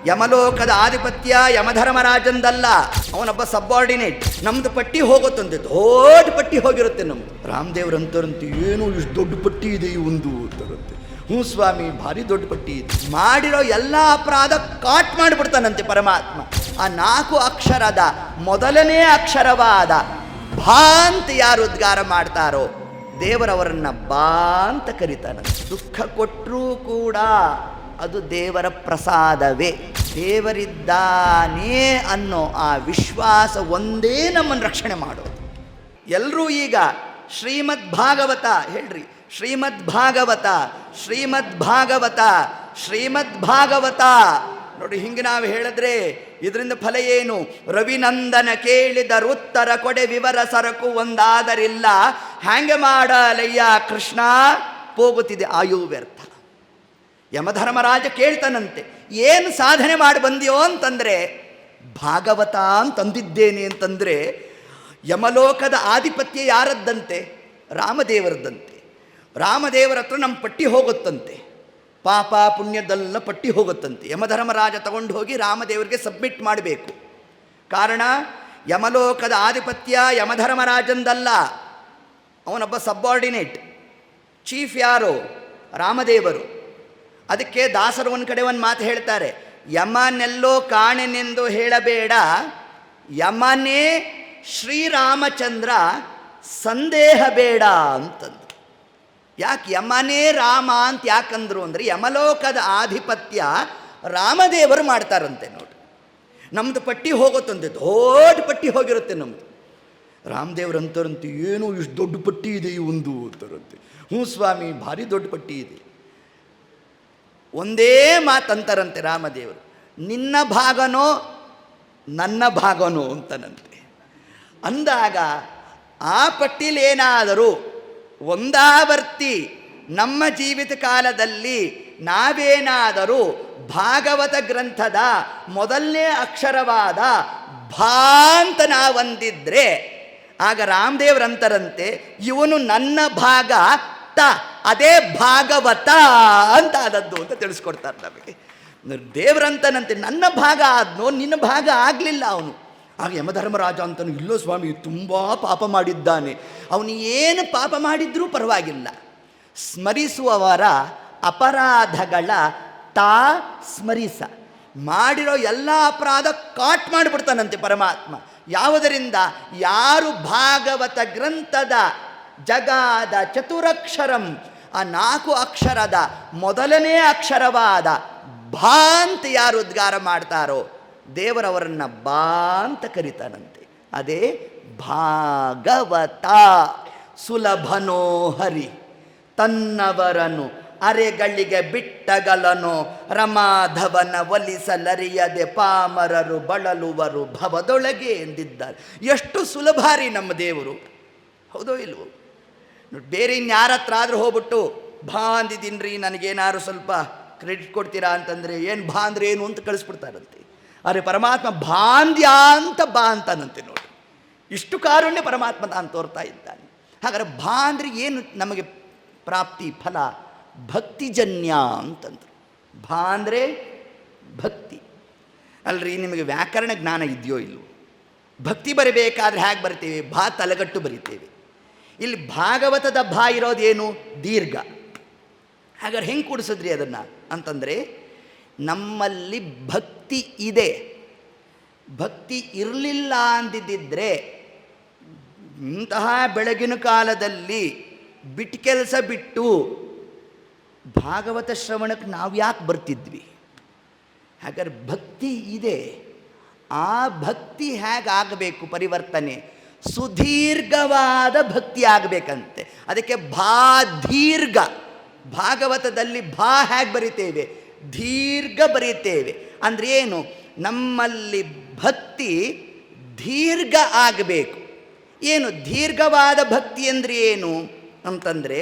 ಯಮಲೋಕದ ಆಧಿಪತ್ಯ ಯಮಧರ್ಮರಾಜಂದಲ್ಲ, ಅವನೊಬ್ಬ ಸಬ್ಬಾರ್ಡಿನೇಟ್. ನಮ್ದು ಪಟ್ಟಿ ಹೋಗುತ್ತಂತೆ, ದೊಡ್ಡ ಪಟ್ಟಿ ಹೋಗಿರುತ್ತೆ ನಮ್ದು. ರಾಮದೇವ್ರಂತರಂತೆ ಏನು ಇಷ್ಟು ದೊಡ್ಡ ಪಟ್ಟಿ ಇದೆ ಈ ಒಂದು ಅಂತಾರಂತೆ. ಹ್ಞೂ ಸ್ವಾಮಿ, ಭಾರಿ ದೊಡ್ಡ ಪಟ್ಟಿ ಇದೆ. ಮಾಡಿರೋ ಎಲ್ಲ ಅಪರಾಧ ಕಾಟ್ ಮಾಡಿಬಿಡ್ತಾನಂತೆ ಪರಮಾತ್ಮ. ಆ 4 ಅಕ್ಷರದ ಮೊದಲನೇ ಅಕ್ಷರವಾದ ಭಾ ಅಂತ ಯಾರು ಉದ್ಗಾರ ಮಾಡ್ತಾರೋ ದೇವರವರನ್ನ ಬಾ ಅಂತ ಕರೀತಾನಂತೆ. ದುಃಖ ಕೊಟ್ಟರೂ ಕೂಡ ಅದು ದೇವರ ಪ್ರಸಾದವೇ. ದೇವರಿದ್ದಾನೆ ಅನ್ನೋ ಆ ವಿಶ್ವಾಸ ಒಂದೇ ನಮ್ಮನ್ನು ರಕ್ಷಣೆ ಮಾಡೋದು. ಎಲ್ಲರೂ ಈಗ ಶ್ರೀಮದ್ ಭಾಗವತ ಹೇಳ್ರಿ, ಶ್ರೀಮದ್ ಭಾಗವತ, ಶ್ರೀಮದ್ ಭಾಗವತ, ಶ್ರೀಮದ್ ಭಾಗವತ. ನೋಡಿ, ಹಿಂಗೆ ನಾವು ಹೇಳಿದ್ರೆ ಇದರಿಂದ ಫಲ ಏನು? ರವಿನಂದನ ಕೇಳಿದರು ಉತ್ತರ ಕೊಡೆ ವಿವರ ಸರಕು ಒಂದಾದರಿಲ್ಲ. ಹ್ಯಾಂಗೆ ಮಾಡಲಯ್ಯ ಕೃಷ್ಣ, ಹೋಗುತ್ತಿದೆ ಆಯು ವ್ಯರ್ಥ. ಯಮಧರ್ಮರಾಜ ಕೇಳ್ತಾನಂತೆ, ಏನು ಸಾಧನೆ ಮಾಡಿ ಬಂದಿಯೋ ಅಂತಂದರೆ, ಭಾಗವತ ಅಂತಂದಿದ್ದೇನೆ ಅಂತಂದರೆ, ಯಮಲೋಕದ ಆಧಿಪತ್ಯ ಯಾರದ್ದಂತೆ? ರಾಮದೇವರದ್ದಂತೆ. ರಾಮದೇವರ ಹತ್ರ ನಮ್ಮ ಪಟ್ಟಿ ಹೋಗುತ್ತಂತೆ, ಪಾಪ ಪುಣ್ಯದೆಲ್ಲ ಪಟ್ಟಿ ಹೋಗುತ್ತಂತೆ. ಯಮಧರ್ಮರಾಜ ತಗೊಂಡು ಹೋಗಿ ರಾಮದೇವರಿಗೆ ಸಬ್ಮಿಟ್ ಮಾಡಬೇಕು. ಕಾರಣ, ಯಮಲೋಕದ ಆಧಿಪತ್ಯ ಯಮಧರ್ಮರಾಜಂದಲ್ಲ, ಅವನೊಬ್ಬ ಸಬ್ಬಾರ್ಡಿನೇಟ್. ಚೀಫ್ ಯಾರು? ರಾಮದೇವರು. ಅದಕ್ಕೆ ದಾಸರು ಒಂದು ಕಡೆ ಒಂದು ಮಾತು ಹೇಳ್ತಾರೆ, ಯಮನೆಲ್ಲೋ ಕಾಣೆನೆಂದು ಹೇಳಬೇಡ, ಯಮನೇ ಶ್ರೀರಾಮಚಂದ್ರ ಸಂದೇಹ ಬೇಡ ಅಂತಂದು. ಯಾಕೆ ಯಮನೇ ರಾಮ ಅಂತ ಯಾಕಂದ್ರು ಅಂದರೆ, ಯಮಲೋಕದ ಆಧಿಪತ್ಯ ರಾಮದೇವರು ಮಾಡ್ತಾರಂತೆ. ನೋಡಿ, ನಮ್ಮದು ಪಟ್ಟಿ ಹೋಗುತ್ತಂತೆ, ದೊಡ್ಡ ಪಟ್ಟಿ ಹೋಗಿರುತ್ತೆ ನಮ್ಮದು. ರಾಮದೇವ್ರಂತಾರಂತೆ ಏನು ಇಷ್ಟು ದೊಡ್ಡ ಪಟ್ಟಿ ಇದೆ ಈ ಒಂದು ಅಂತಾರಂತೆ. ಹ್ಞೂ ಸ್ವಾಮಿ, ಭಾರಿ ದೊಡ್ಡ ಪಟ್ಟಿ ಇದೆ. ಒಂದೇ ಮಾತಂತಾರಂತೆ ರಾಮದೇವರು, ನಿನ್ನ ಭಾಗನೋ ನನ್ನ ಭಾಗನೋ ಅಂತನಂತೆ. ಅಂದಾಗ ಆ ಪಟ್ಟಿಲೇನಾದರೂ ಒಂದಾವರ್ತಿ ನಮ್ಮ ಜೀವಿತ ಕಾಲದಲ್ಲಿ ನಾವೇನಾದರೂ ಭಾಗವತ ಗ್ರಂಥದ ಮೊದಲನೇ ಅಕ್ಷರವಾದ ಭಾ ಅಂತ ನಾವಂದಿದ್ರೆ, ಆಗ ರಾಮದೇವ್ರಂತರಂತೆ ಇವನು ನನ್ನ ಭಾಗ ತ, ಅದೇ ಭಾಗವತ ಅಂತ ಆದದ್ದು ಅಂತ ತಿಳಿಸ್ಕೊಡ್ತಾರೆ ನಮಗೆ. ದೇವರಂತನಂತೆ ನನ್ನ ಭಾಗ ಆದ್ನೋ, ನಿನ್ನ ಭಾಗ ಆಗಲಿಲ್ಲ ಅವನು. ಆಗ ಯಮಧರ್ಮರಾಜ ಅಂತನು, ಇಲ್ಲೋ ಸ್ವಾಮಿ ತುಂಬ ಪಾಪ ಮಾಡಿದ್ದಾನೆ, ಅವನು ಏನು ಪಾಪ ಮಾಡಿದ್ರೂ ಪರವಾಗಿಲ್ಲ, ಸ್ಮರಿಸುವವರ ಅಪರಾಧಗಳ ತಾ ಸ್ಮರಿಸ. ಮಾಡಿರೋ ಎಲ್ಲ ಅಪರಾಧ ಕಾಟ್ ಮಾಡಿಬಿಡ್ತಾನಂತೆ ಪರಮಾತ್ಮ. ಯಾವುದರಿಂದ? ಯಾರು ಭಾಗವತ ಗ್ರಂಥದ ಜಗಾದ ಚತುರಕ್ಷರಂ, ಆ 4 ಅಕ್ಷರದ ಮೊದಲನೇ ಅಕ್ಷರವಾದ ಭಾ ಅಂತ ಯಾರು ಉದ್ಗಾರ ಮಾಡ್ತಾರೋ ದೇವರವರನ್ನ ಬಾ ಅಂತ ಕರೀತಾನಂತೆ. ಅದೇ ಭಾಗವತ. ಸುಲಭನೋ ಹರಿ ತನ್ನವರನು ಅರೆಗಳಿಗೆ ಬಿಟ್ಟಗಲನೋ, ರಮಾಧವನ ಒಲಿಸಲರಿಯದೆ ಪಾಮರರು ಬಳಲುವರು ಭವದೊಳಗೆ ಎಂದಿದ್ದಾರೆ. ಎಷ್ಟು ಸುಲಭಾರಿ ನಮ್ಮ ದೇವರು, ಹೌದೋ ಇಲ್ವೋ? ಬೇರೆ ಇನ್ಯಾರ ಹತ್ರ ಆದರೂ ಹೋಗ್ಬಿಟ್ಟು ಭಾ ಅಂದಿದ್ದೀನಿ ರೀ, ನನಗೇನಾದ್ರು ಸ್ವಲ್ಪ ಕ್ರೆಡಿಟ್ ಕೊಡ್ತೀರಾ ಅಂತಂದರೆ, ಏನು ಭಾ ಅಂದರೆ ಏನು ಅಂತ ಕಳಿಸ್ಬಿಡ್ತಾರಂತೆ. ಆದರೆ ಪರಮಾತ್ಮ ಭಾಂದ್ಯ ಅಂತ ಬಾ ಅಂತಾನಂತೆ. ನೋಡಿ, ಇಷ್ಟು ಕಾರುಣ್ಯ ಪರಮಾತ್ಮ ತಾನು ತೋರ್ತಾ ಇದ್ದಾನೆ. ಹಾಗಾದರೆ ಭಾ ಅಂದರೆ ಏನು ನಮಗೆ ಪ್ರಾಪ್ತಿ ಫಲ? ಭಕ್ತಿಜನ್ಯ ಅಂತಂದರು. ಭಾ ಅಂದರೆ ಭಕ್ತಿ ಅಲ್ರಿ. ನಿಮಗೆ ವ್ಯಾಕರಣ ಜ್ಞಾನ ಇದೆಯೋ ಇಲ್ವೋ? ಭಕ್ತಿ ಬರಬೇಕಾದ್ರೆ ಹೇಗೆ ಬರಿತೇವೆ? ಭಾ ತಲೆಗಟ್ಟು ಬರಿತೇವೆ. ಇಲ್ಲಿ ಭಾಗವತದ ಭಾ ಇರೋದೇನು? ದೀರ್ಘ. ಹಾಗಾದ್ರೆ ಹೆಂಗೆ ಕೂಡಿಸಿದ್ರಿ ಅದನ್ನು ಅಂತಂದರೆ, ನಮ್ಮಲ್ಲಿ ಭಕ್ತಿ ಇದೆ, ಭಕ್ತಿ ಇರಲಿಲ್ಲ ಅಂದಿದ್ದರೆ ಇಂತಹ ಬೆಳಗಿನ ಕಾಲದಲ್ಲಿ ಬಿಟ್ಟು ಕೆಲಸ ಬಿಟ್ಟು ಭಾಗವತ ಶ್ರವಣಕ್ಕೆ ನಾವು ಯಾಕೆ ಬರ್ತಿದ್ವಿ? ಹಾಗಾದ್ರೆ ಭಕ್ತಿ ಇದೆ. ಆ ಭಕ್ತಿ ಹೇಗಾಗಬೇಕು ಪರಿವರ್ತನೆ? ಸುದೀರ್ಘವಾದ ಭಕ್ತಿ ಆಗಬೇಕಂತೆ. ಅದಕ್ಕೆ ಭಾ ದೀರ್ಘ. ಭಾಗವತದಲ್ಲಿ ಭಾ ಹೇಗೆ ಬರಿತೇವೆ? ದೀರ್ಘ ಬರೀತೇವೆ. ಅಂದರೆ ಏನು? ನಮ್ಮಲ್ಲಿ ಭಕ್ತಿ ದೀರ್ಘ ಆಗಬೇಕು. ಏನು ದೀರ್ಘವಾದ ಭಕ್ತಿ ಅಂದರೆ ಏನು ಅಂತಂದರೆ,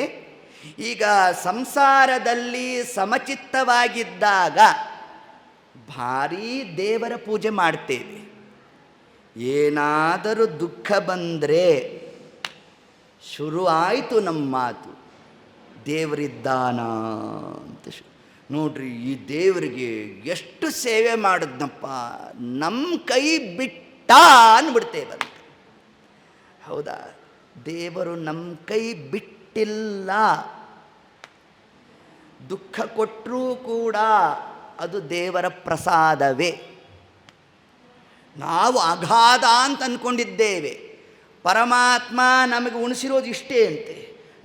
ಈಗ ಸಂಸಾರದಲ್ಲಿ ಸಮಚಿತ್ತವಾಗಿದ್ದಾಗ ಭಾರೀ ದೇವರ ಪೂಜೆ ಮಾಡ್ತೇವೆ. ಏನಾದರೂ ದುಃಖ ಬಂದರೆ ಶುರು ಆಯಿತು ನಮ್ಮ ಮಾತು, ದೇವರಿದ್ದಾನ ಅಂತ. ನೋಡ್ರಿ, ಈ ದೇವರಿಗೆ ಎಷ್ಟು ಸೇವೆ ಮಾಡಿದ್ನಪ್ಪ, ನಮ್ಮ ಕೈ ಬಿಟ್ಟ ಅಂದ್ಬಿಡ್ತೇವಂತೆ. ಹೌದಾ? ದೇವರು ನಮ್ಮ ಕೈ ಬಿಟ್ಟಿಲ್ಲ. ದುಃಖ ಕೊಟ್ಟರೂ ಕೂಡ ಅದು ದೇವರ ಪ್ರಸಾದವೇ. ನಾವು ಅಗಾಧ ಅಂತ ಅಂದ್ಕೊಂಡಿದ್ದೇವೆ. ಪರಮಾತ್ಮ ನಮಗೆ ಉಣಿಸಿರೋದು ಇಷ್ಟೇ ಅಂತೆ.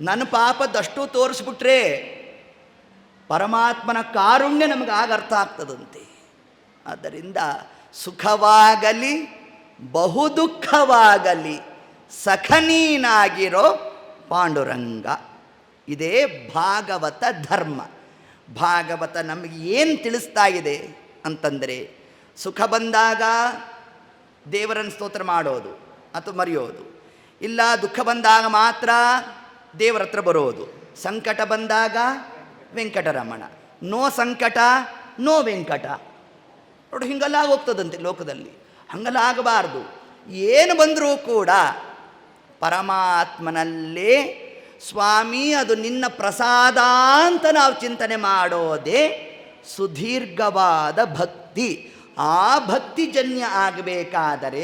ನನ್ನ ಪಾಪದಷ್ಟು ತೋರಿಸ್ಬಿಟ್ರೆ ಪರಮಾತ್ಮನ ಕಾರುಣ್ಯ ನಮಗೆ ಆಗ ಅರ್ಥ ಆಗ್ತದಂತೆ. ಆದ್ದರಿಂದ ಸುಖವಾಗಲಿ ಬಹು ದುಃಖವಾಗಲಿ ಸಖನೀನಾಗಿರೋ ಪಾಂಡುರಂಗ. ಇದೇ ಭಾಗವತ ಧರ್ಮ. ಭಾಗವತ ನಮಗೆ ಏನು ತಿಳಿಸ್ತಾ ಇದೆ ಅಂತಂದರೆ, ಸುಖ ಬಂದಾಗ ದೇವರನ್ನು ಸ್ತೋತ್ರ ಮಾಡೋದು ಅಥವಾ ಮರೆಯೋದು, ಇಲ್ಲ ದುಃಖ ಬಂದಾಗ ಮಾತ್ರ ದೇವರ ಹತ್ರ ಬರೋದು, ಸಂಕಟ ಬಂದಾಗ ವೆಂಕಟರಮಣ, ನೋ ಸಂಕಟ ನೋ ವೆಂಕಟ. ನೋಡಿ, ಹಿಂಗೆಲ್ಲ ಹೋಗ್ತದಂತೆ ಲೋಕದಲ್ಲಿ. ಹಂಗೆಲ್ಲ ಆಗಬಾರ್ದು. ಏನು ಬಂದರೂ ಕೂಡ ಪರಮಾತ್ಮನಲ್ಲೇ ಸ್ವಾಮಿ ಅದು ನಿನ್ನ ಪ್ರಸಾದ ಅಂತ ನಾವು ಚಿಂತನೆ ಮಾಡೋದೇ ಸುದೀರ್ಘವಾದ ಭಕ್ತಿ. ಆ ಭಕ್ತಿಜನ್ಯ ಆಗಬೇಕಾದರೆ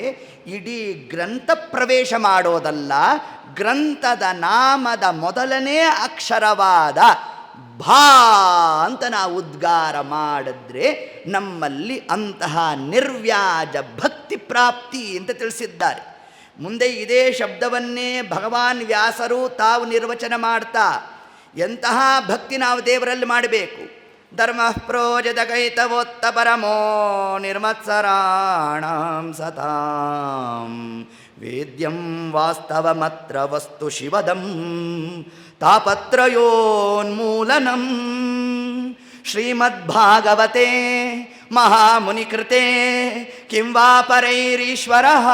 ಇಡೀ ಗ್ರಂಥ ಪ್ರವೇಶ ಮಾಡೋದಲ್ಲ, ಗ್ರಂಥದ ನಾಮದ ಮೊದಲನೇ ಅಕ್ಷರವಾದ ಭಾ ಅಂತ ನಾವು ಉದ್ಗಾರ ಮಾಡಿದ್ರೆ ನಮ್ಮಲ್ಲಿ ಅಂತಹ ನಿರ್ವ್ಯಾಜ ಭಕ್ತಿ ಪ್ರಾಪ್ತಿ ಅಂತ ತಿಳಿಸಿದ್ದಾರೆ. ಮುಂದೆ ಇದೇ ಶಬ್ದವನ್ನೇ ಭಗವಾನ್ ವ್ಯಾಸರು ತಾವು ನಿರ್ವಚನ ಮಾಡ್ತಾ ಎಂತಹ ಭಕ್ತಿ ನಾವು ದೇವರಲ್ಲಿ ಮಾಡಬೇಕು. ಧರ್ಮ ಪ್ರೋಜದಗೈತವೋತ್ತ ಪರಮೋ ನಿರ್ಮತ್ಸರಾಣಾಂ ಸತಾಂ ವೇದ್ಯಂ ವಾಸ್ತವಮತ್ರ ವಸ್ತು ಶಿವದಂ ತಾಪತ್ರಯೋನ್ಮೂಲನಂ. ಶ್ರೀಮದ್ಭಾಗವತೆ ಮಹಾಮುನಿಕೃತೆ ಕಿಂ ವಾ ಪರೈರೀಶ್ವರಃ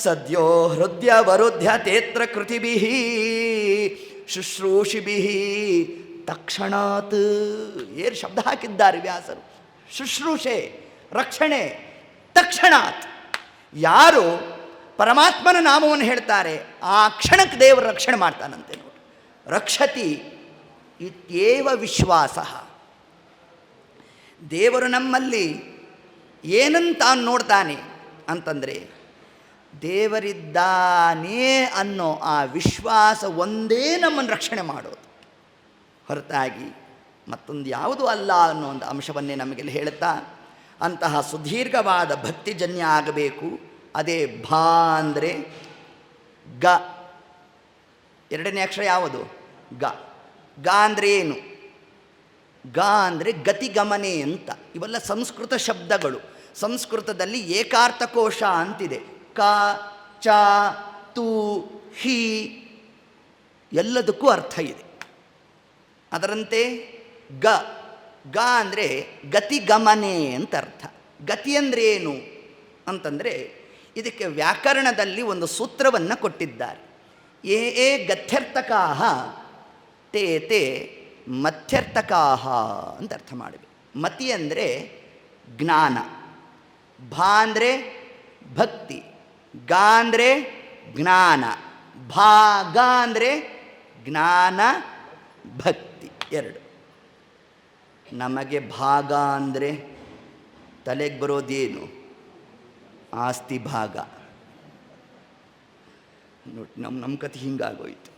ಸದ್ಯೋ ಹೃದಯವರುಧ್ಯತೇತ್ರ ಕೃತಿಭಿಃ ಶುಶ್ರೂಷಿಭಿಃ ತಕ್ಷಣಾತ್. ಏನು ಶಬ್ದ ಹಾಕಿದ್ದಾರೆ ವ್ಯಾಸರು! ಶುಶ್ರೂಷೆ, ರಕ್ಷಣೆ, ತಕ್ಷಣಾತ್. ಯಾರು ಪರಮಾತ್ಮನ ನಾಮವನ್ನು ಹೇಳ್ತಾರೆ ಆ ಕ್ಷಣಕ್ಕೆ ದೇವರು ರಕ್ಷಣೆ ಮಾಡ್ತಾನಂತೆ. ನೋಡಿ, ರಕ್ಷತಿ ಇತ್ಯೇವ ವಿಶ್ವಾಸ. ದೇವರು ನಮ್ಮಲ್ಲಿ ಏನಂತ ನೋಡ್ತಾನೆ ಅಂತಂದರೆ, ದೇವರಿದ್ದಾನೆ ಅನ್ನೋ ಆ ವಿಶ್ವಾಸ ಒಂದೇ ನಮ್ಮನ್ನು ರಕ್ಷಣೆ ಮಾಡೋದು, ಹೊರತಾಗಿ ಮತ್ತೊಂದು ಯಾವುದೂ ಅಲ್ಲ ಅನ್ನೋ ಒಂದು ಅಂಶವನ್ನೇ ನಮಗೆಲ್ಲ ಹೇಳುತ್ತಾ, ಅಂತಹ ಸುದೀರ್ಘವಾದ ಭಕ್ತಿಜನ್ಯ ಆಗಬೇಕು. ಅದೇ ಭಾ ಅಂದರೆ ಗ. ಎರಡನೇ ಅಕ್ಷರ ಯಾವುದು? ಗ. ಗ ಅಂದರೆ ಏನು? ಗ ಅಂದರೆ ಗತಿಗಮನೆ ಅಂತ. ಇವೆಲ್ಲ ಸಂಸ್ಕೃತ ಶಬ್ದಗಳು. ಸಂಸ್ಕೃತದಲ್ಲಿ ಏಕಾರ್ಥಕೋಶ ಅಂತಿದೆ. ಕ, ಚ, ತು, ಹಿ ಎಲ್ಲದಕ್ಕೂ ಅರ್ಥ ಇದೆ. ಅದರಂತೆ ಗ. ಗ ಅಂದರೆ ಗತಿಗಮನೆ ಅಂತ ಅರ್ಥ. ಗತಿ ಅಂದರೆ ಏನು ಅಂತಂದರೆ, ಇದಕ್ಕೆ ವ್ಯಾಕರಣದಲ್ಲಿ ಒಂದು ಸೂತ್ರವನ್ನು ಕೊಟ್ಟಿದ್ದಾರೆ. ಏ ಗತ್ಯರ್ಥಕಾಹ ತೇ ತೇ ಮಧ್ಯರ್ಥಕಾಹ ಅಂತ ಅರ್ಥ ಮಾಡಬೇಕು. ಮತಿ ಅಂದರೆ ಜ್ಞಾನ, ಭಾ ಅಂದರೆ ಭಕ್ತಿ, ಗ ಅಂದರೆ ಜ್ಞಾನ, ಭಾಗ ಅಂದರೆ ಜ್ಞಾನ ಭಕ್ತಿ ಎರಡು. ನಮಗೆ ಭಾಗ ಅಂದರೆ ತಲೆಗೆ ಬರೋದೇನು? ಆಸ್ತಿ ಭಾಗ. ನೋಡಿ, ನಮ್ಮ ಕತೆ ಹಿಂಗಾಗೋಯ್ತು.